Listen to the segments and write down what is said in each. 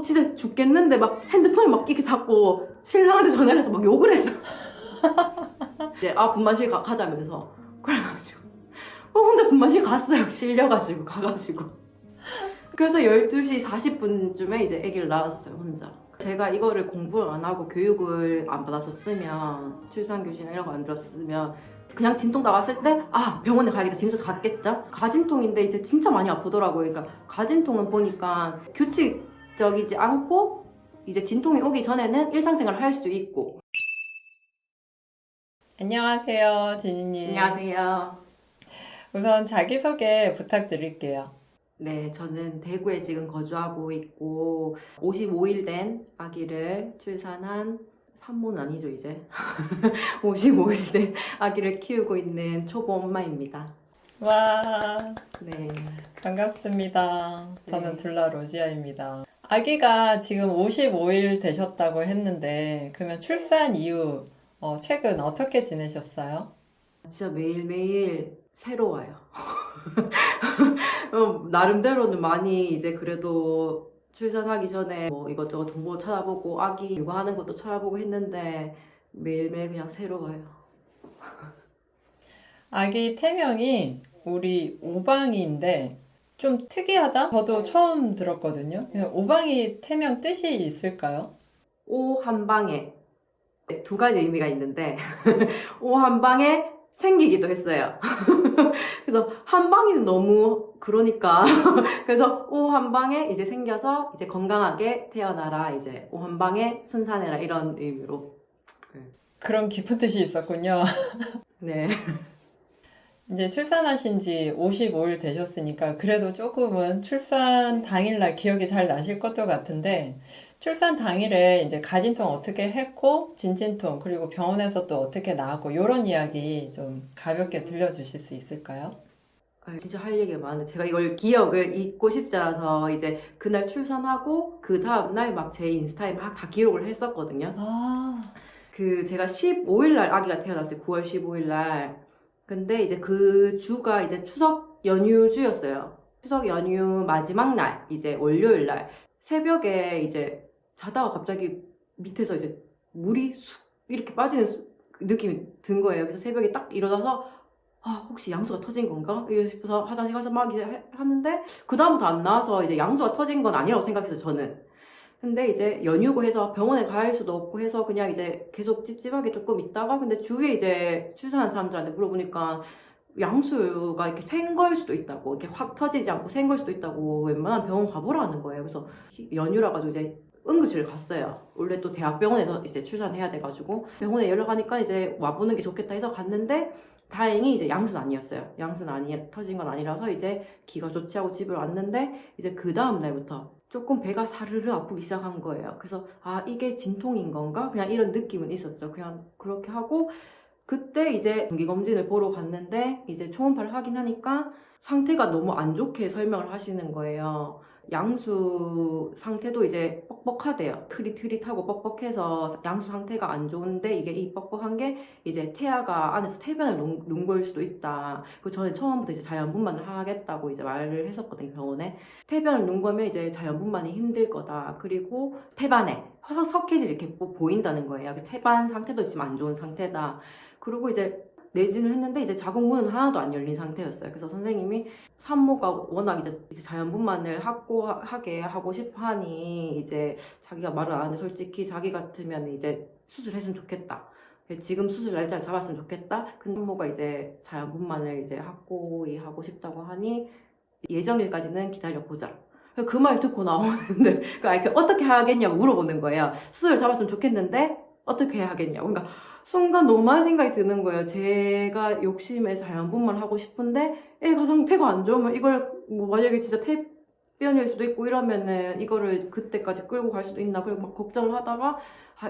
진짜 죽겠는데 막 핸드폰을 막 이렇게 잡고 신랑한테 전화를 해서 막 욕을 했어. 이제 분만실 가자면서 그래가지고 혼자 분만실 갔어요. 실려가지고 가가지고. 그래서 12시 40분쯤에 이제 아기를 낳았어요, 혼자. 제가 이거를 공부를 안 하고 교육을 안 받았었으면, 출산교실이나 이런 거 안 들었으면 그냥 진통 나왔을 때 병원에 가야겠다 짐 갔겠죠? 가진통인데 이제 진짜 많이 아프더라고요. 그러니까 가진통은 보니까 규칙적이지 않고 이제 진통이 오기 전에는 일상생활을 할 수 있고. 안녕하세요, 지니님. 안녕하세요. 우선 자기소개 부탁드릴게요. 네, 저는 대구에 지금 거주하고 있고 55일 된 아기를 출산한 산모는 아니죠 이제 55일 된 아기를 키우고 있는 초보 엄마입니다. 와, 네, 반갑습니다. 저는 네. 둘라 로지아입니다. 아기가 지금 55일 되셨다고 했는데, 그러면 출산 이후 최근 어떻게 지내셨어요? 진짜 매일매일 새로워요. 나름대로는 많이 이제 그래도 출산하기 전에 뭐 이것저것 정보 찾아보고 아기 육아하는 것도 찾아보고 했는데 매일매일 그냥 새로워요. 아기 태명이 우리 오방이인데 좀 특이하다? 저도 처음 들었거든요. 오방이 태명 뜻이 있을까요? 오 한 방에 두 가지 의미가 있는데 오 한 방에 생기기도 했어요. 그래서 한 방이는 너무 그러니까 그래서 오 한 방에 이제 생겨서 이제 건강하게 태어나라 이제 오 한 방에 순산해라 이런 의미로. 그런 깊은 뜻이 있었군요. 네. 이제 출산하신 지 55일 되셨으니까 그래도 조금은 출산 당일날 기억이 잘 나실 것도 같은데 출산 당일에 이제 가진통 어떻게 했고 진진통 그리고 병원에서 또 어떻게 나았고 이런 이야기 좀 가볍게 들려주실 수 있을까요? 진짜 할 얘기가 많은데 제가 이걸 기억을 잊고 싶지 않아서 이제 그날 출산하고 그 다음날 막 제 인스타에 막 다 기록을 했었거든요. 아, 그 제가 15일 날 아기가 태어났어요. 9월 15일 날. 근데 이제 그 주가 이제 추석 연휴주였어요. 추석 연휴 마지막 날, 이제 월요일 날 새벽에 이제 자다가 갑자기 밑에서 이제 물이 쑥 이렇게 빠지는 느낌이 든 거예요. 그래서 새벽에 딱 일어나서 혹시 양수가 터진 건가? 이러고 싶어서 화장실 가서 막 이제 하는데 그다음부터 안 나와서 이제 양수가 터진 건 아니라고 생각해서 저는. 근데 이제 연휴고 해서 병원에 갈 수도 없고 해서 그냥 이제 계속 찝찝하게 조금 있다가 근데 주위에 이제 출산한 사람들한테 물어보니까 양수가 이렇게 센 걸 수도 있다고 이렇게 확 터지지 않고 센 걸 수도 있다고 웬만한 병원 가보라는 거예요. 그래서 연휴라 가지고 이제 응급실을 갔어요. 원래 또 대학병원에서 이제 출산해야 돼가지고 병원에 연락하니까 이제 와보는 게 좋겠다 해서 갔는데 다행히 이제 양수는 아니었어요. 양수는 터진 건 아니라서 이제 기가 좋지 하고 집에 왔는데 이제 그 다음 날부터 조금 배가 사르르 아프기 시작한 거예요. 그래서 이게 진통인 건가? 그냥 이런 느낌은 있었죠. 그냥 그렇게 하고 그때 이제 정기검진을 보러 갔는데 이제 초음파를 확인하니까 상태가 너무 안 좋게 설명을 하시는 거예요. 양수 상태도 이제 뻑뻑하대요. 흐릿흐릿하고 뻑뻑해서 양수 상태가 안 좋은데 이게 이 뻑뻑한 게 이제 태아가 안에서 태변을 놓은 걸 수도 있다. 그리고 저는 처음부터 이제 자연분만을 하겠다고 이제 말을 했었거든요, 병원에. 태변을 놓은 거면 이제 자연분만이 힘들 거다. 그리고 태반에 석회질이 이렇게 보인다는 거예요. 태반 상태도 지금 안 좋은 상태다. 그리고 이제 내진을 했는데 이제 자궁문은 하나도 안 열린 상태였어요. 그래서 선생님이 산모가 워낙 이제 자연분만을 하게 하고 싶어 하니 이제 자기가 말을 안 하는데 솔직히 자기 같으면 이제 수술했으면 좋겠다. 지금 수술 날짜를 잡았으면 좋겠다. 근데 산모가 이제 자연분만을 이제 하고 싶다고 하니 예정일까지는 기다려보자. 그 말 듣고 나오는데 어떻게 하겠냐고 물어보는 거예요. 수술을 잡았으면 좋겠는데 어떻게 해야 하겠냐고. 그러니까 순간 너무 많은 생각이 드는 거예요. 제가 욕심에 자연분만을 하고 싶은데 애가 상태가 안 좋으면 이걸 뭐 만약에 진짜 태변일 수도 있고 이러면은 이거를 그때까지 끌고 갈 수도 있나 그리고 막 걱정을 하다가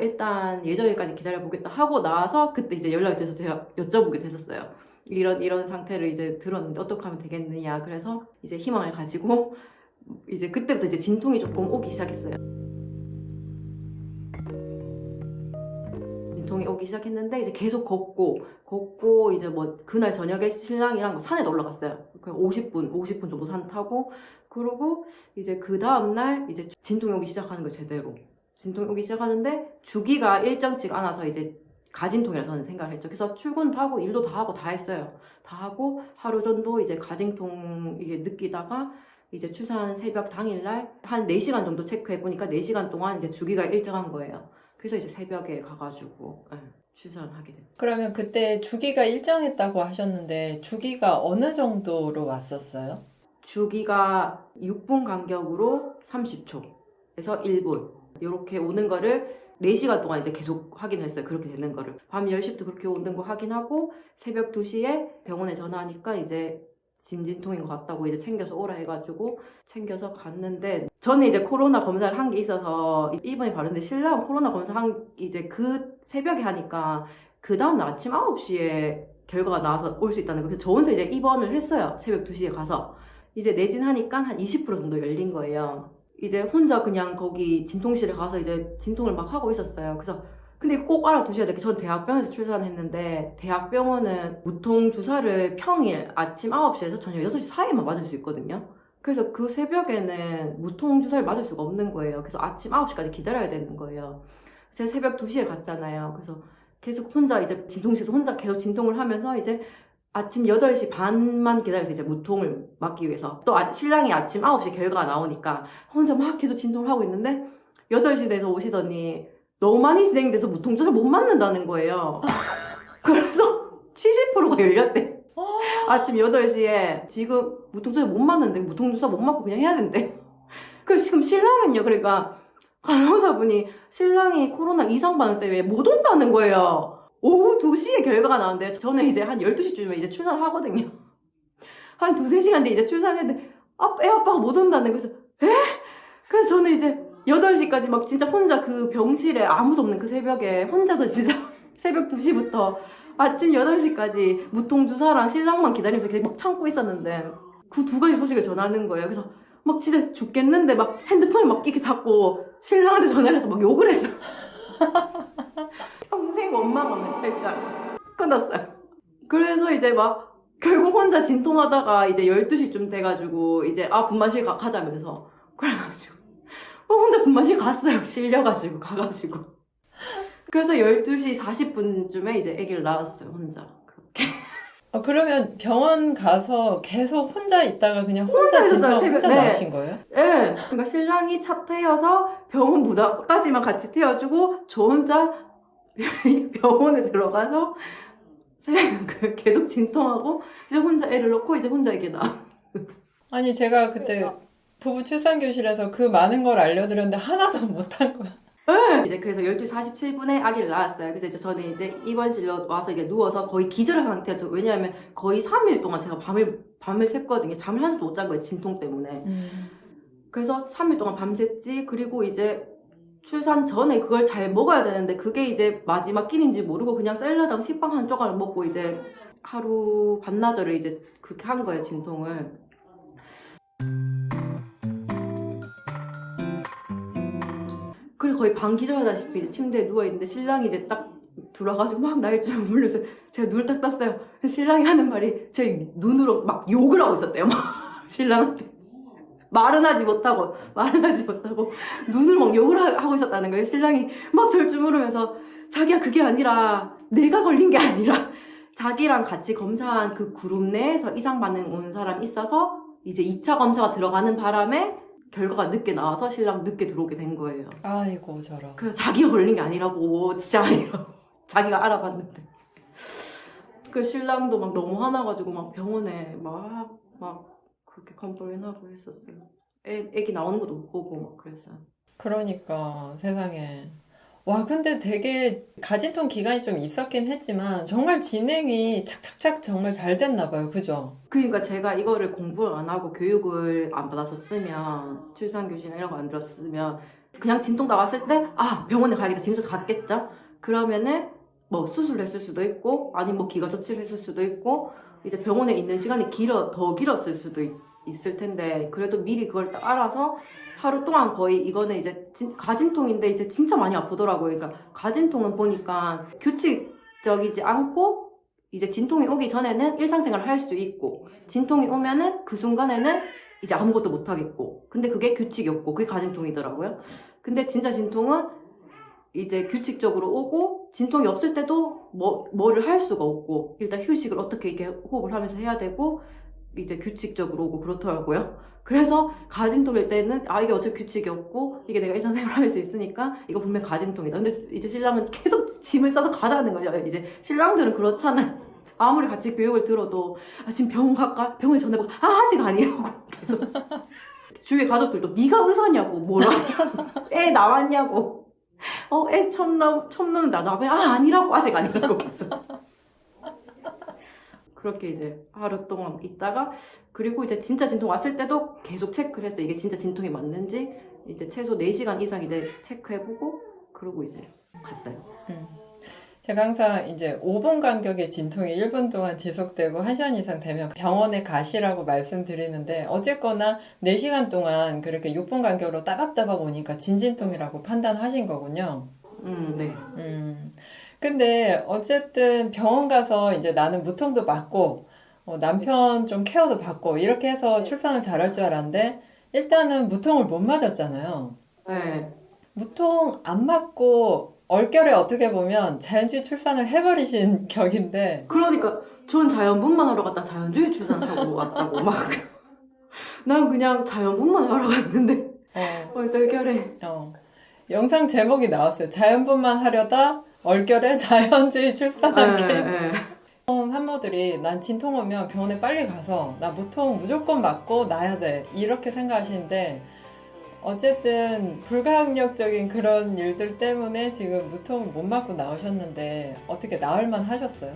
일단 예정일까지 기다려보겠다 하고 나서 그때 이제 연락이 돼서 제가 여쭤보게 됐었어요. 이런 상태를 이제 들었는데 어떻게 하면 되겠느냐. 그래서 이제 희망을 가지고 이제 그때부터 이제 진통이 조금 오기 시작했어요. 진통이 오기 시작했는데 이제 계속 걷고 이제 뭐 그날 저녁에 신랑이랑 뭐 산에 올라갔어요. 그냥 50분 정도 산 타고 그러고 이제 그 다음날 이제 진통이 오기 시작하는 거예요, 제대로. 진통이 오기 시작하는데 주기가 일정치가 않아서 이제 가진통이라 저는 생각을 했죠. 그래서 출근도 하고 일도 다 하고 다 했어요. 다 하고 하루 정도 이제 가진통 이게 느끼다가 이제 출산 새벽 당일날 한 4시간 정도 체크해 보니까 4시간 동안 이제 주기가 일정한 거예요. 그래서 이제 새벽에 가가지고 출산하게 됐죠. 그러면 그때 주기가 일정했다고 하셨는데 주기가 어느 정도로 왔었어요? 주기가 6분 간격으로 30초에서 1분 이렇게 오는 거를 4시간 동안 이제 계속 확인했어요. 그렇게 되는 거를. 밤 10시부터 그렇게 오는 거 확인하고 새벽 2시에 병원에 전화하니까 이제 진통인 것 같다고 이제 챙겨서 오라 해가지고 챙겨서 갔는데 저는 이제 코로나 검사를 한 게 있어서 입원이 바른데 신랑 코로나 검사 한 이제 그 새벽에 하니까 그 다음날 아침 9시에 결과가 나와서 올 수 있다는 거. 그래서 저 혼자 이제 입원을 했어요. 새벽 2시에 가서. 이제 내진하니까 한 20% 정도 열린 거예요. 이제 혼자 그냥 거기 진통실에 가서 이제 진통을 막 하고 있었어요. 그래서 근데 꼭 알아두셔야 될 게 전 대학병원에서 출산했는데 대학병원은 무통 주사를 평일 아침 9시에서 저녁 6시 사이에만 맞을 수 있거든요. 그래서 그 새벽에는 무통 주사를 맞을 수가 없는 거예요. 그래서 아침 9시까지 기다려야 되는 거예요. 제가 새벽 2시에 갔잖아요. 그래서 계속 혼자 이제 진통실에서 혼자 계속 진통을 하면서 이제 아침 8시 반만 기다려서 이제 무통을 막기 위해서 또 신랑이 아침 9시에 결과가 나오니까 혼자 막 계속 진통을 하고 있는데 8시 돼서 오시더니 너무 많이 진행돼서 무통주사를 못 맞는다는 거예요. 그래서 70%가 열렸대. 아침 8시에 지금 무통주사를 못 맞는데 무통주사 못 맞고 그냥 해야 된대. 그래서 지금 신랑은요. 그러니까 간호사분이 신랑이 코로나 이상 반응 때문에 못 온다는 거예요. 오후 2시에 결과가 나오는데 저는 이제 한 12시쯤에 이제 출산하거든요. 한 2-3시간 뒤에 이제 출산했는데 애 아빠가 못 온다는 거예요. 그래서 그래서 저는 이제 8시까지 막 진짜 혼자 그 병실에 아무도 없는 그 새벽에 혼자서 진짜 새벽 2시부터 아침 8시까지 무통주사랑 신랑만 기다리면서 이렇게 막 참고 있었는데 그 두 가지 소식을 전하는 거예요. 그래서 막 진짜 죽겠는데 막 핸드폰을 막 이렇게 잡고 신랑한테 전화를 해서 막 욕을 했어. 평생 원망하면서 살 줄 알고 끊었어요. 그래서 이제 막 결국 혼자 진통하다가 이제 12시쯤 돼가지고 이제 분만실 가자면서 그래가지고 혼자 분만실 갔어요. 실려가지고 가가지고 그래서 12시 40분쯤에 이제 아기를 낳았어요. 혼자 그렇게. 그러면 병원 가서 계속 혼자 있다가 그냥 혼자 있었어요, 진통 새벽. 혼자 네. 나으신 거예요? 네, 그러니까 신랑이 차 태워서 병원 무당까지만 같이 태워주고 저 혼자 병원에 들어가서 계속 진통하고 이제 혼자 애를 놓고 이제 혼자 이게 나. 아니 제가 그때 부부 출산교실에서 그 많은 걸 알려드렸는데 하나도 못한 거야. 네. 이제 그래서 12시 47분에 아기를 낳았어요. 그래서 이제 저는 이제 입원실로 와서 이제 누워서 거의 기절한 상태였죠. 왜냐하면 거의 3일 동안 제가 밤을 샜거든요. 잠을 한시도 못 잔 거예요. 진통 때문에. 그래서 3일 동안 밤샜지. 그리고 이제 출산 전에 그걸 잘 먹어야 되는데 그게 이제 마지막 끼니인지 모르고 그냥 샐러드랑 식빵 한 조각을 먹고 이제 하루 반나절을 이제 그렇게 한 거예요. 진통을. 그리고 거의 반기절하다시피 이제 침대에 누워있는데 신랑이 이제 딱 들어와가지고 막 나를 좀 물려서 제가 눈을 딱 떴어요. 신랑이 하는 말이 제 눈으로 막 욕을 하고 있었대요. 막 신랑한테. 말은 하지 못하고 눈을 막 욕을 하고 있었다는 거예요. 신랑이 막 절 주무르면서 자기야 그게 아니라 내가 걸린 게 아니라 자기랑 같이 검사한 그 그룹 내에서 이상 반응 온 사람 있어서 이제 2차 검사가 들어가는 바람에 결과가 늦게 나와서 신랑 늦게 들어오게 된 거예요. 아이고 저런. 그래서 자기가 걸린 게 아니라고 진짜 아니라고 자기가 알아봤는데 그 신랑도 막 너무 화나가지고 막 병원에 막 그렇게 컴플레인하고 했었어요. 애기 나오는 것도 못 보고 막 그랬어요. 그러니까 세상에. 와 근데 되게 가진통 기간이 좀 있었긴 했지만 정말 진행이 착착착 정말 잘 됐나 봐요. 그죠? 그러니까 제가 이거를 공부를 안 하고 교육을 안 받았었으면 출산교실이나 이런 거 안 들었으면 그냥 진통 나왔을 때 병원에 가야겠다 집에서 갔겠죠? 그러면은 뭐 수술을 했을 수도 있고 아니면 뭐 기가 조치를 했을 수도 있고 이제 병원에 있는 시간이 더 길었을 수도 있을 텐데 그래도 미리 그걸 딱 알아서 하루 동안 거의 이거는 이제 가진통인데 이제 진짜 많이 아프더라고요. 그러니까 가진통은 보니까 규칙적이지 않고 이제 진통이 오기 전에는 일상생활을 할 수 있고 진통이 오면은 그 순간에는 이제 아무것도 못 하겠고. 근데 그게 규칙이었고 그게 가진통이더라고요. 근데 진짜 진통은 이제 규칙적으로 오고 진통이 없을 때도 뭐를 할 수가 없고 일단 휴식을 어떻게 이렇게 호흡을 하면서 해야 되고 이제 규칙적으로 오고 그렇더라고요. 그래서 가진통일 때는 이게 어차피 규칙이 없고 이게 내가 일상생활 할 수 있으니까 이거 분명 가진통이다. 근데 이제 신랑은 계속 짐을 싸서 가자는 거죠. 이제 신랑들은 그렇잖아요. 아무리 같이 교육을 들어도 지금 병원 갈까? 병원에 전화해보고 아직 아니라고 계속. 주위에 가족들도 네가 의사냐고 뭐라고 애 나왔냐고 애 처음 넣는다 나면 아니라고 아직 아니라고 계속. 그렇게 이제 하루 동안 있다가 그리고 이제 진짜 진통 왔을 때도 계속 체크를 했어요. 이게 진짜 진통이 맞는지 이제 최소 4시간 이상 이제 체크해보고 그러고 이제 갔어요. 제가 항상 이제 5분 간격의 진통이 1분 동안 지속되고 1시간 이상 되면 병원에 가시라고 말씀드리는데 어쨌거나 4시간 동안 그렇게 6분 간격으로 따박따박 오니까 진진통이라고 판단하신 거군요. 네. 근데 어쨌든 병원 가서 이제 나는 무통도 맞고 남편 좀 케어도 받고 이렇게 해서 출산을 잘할 줄 알았는데 일단은 무통을 못 맞았잖아요. 네. 무통 안 맞고 얼결에 어떻게 보면 자연주의 출산을 해버리신 격인데 그러니까 전 자연분만 하러 갔다 자연주의 출산하고 왔다고 막. 난 그냥 자연분만 하러 갔는데 얼떨결에. 영상 제목이 나왔어요. 자연분만 하려다 얼결에 자연주의 출산한 케이스. 산모들이 난 진통 오면 병원에 빨리 가서 나 무통 무조건 맞고 나야 돼 이렇게 생각하시는데 어쨌든 불가항력적인 그런 일들 때문에 지금 무통을 못 맞고 나오셨는데 어떻게 나을만 하셨어요?